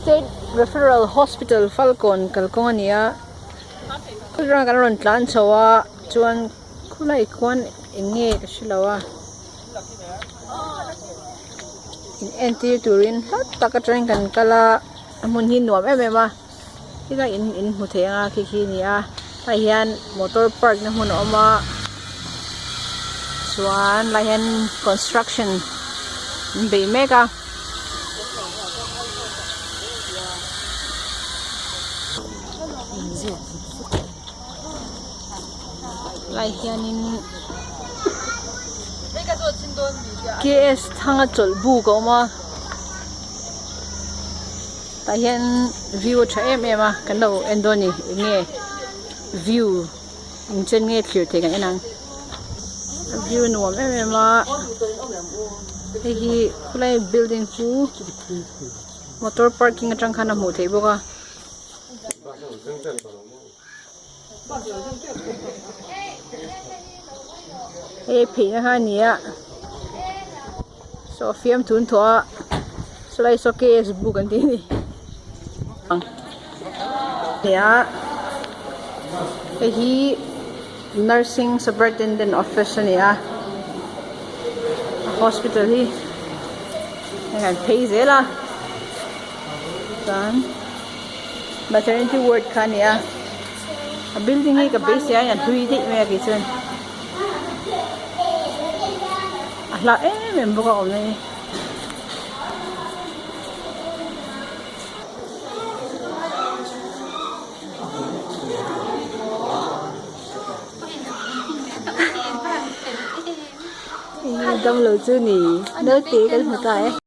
State Referral Hospital Falcon Kalkonia Kura karon tlan chawa chuan khulai khon enge kasilawa in enti turin taka train kan kala amun hin nuam emema ila in muthenga ki nia ta hian motor park na hun oma chuan la hian construction be mega lai hianin KS thanga cholbu ko ma ta hian view tha em ema kan lo endoni nge view inchen nge clear the kan enang view nuam em ema hi khulai building pu motor parking atang khana mu thei boka phi na ha nia so fiam thun thoa slai so case book an ti ni ya hi nursing superintendent office nia hospital hi kan pay zela dan maternity ward khania a building hi ka base ya yan hui di me ki chen la member ko ni dong lo chu ni nơ tí cái một cái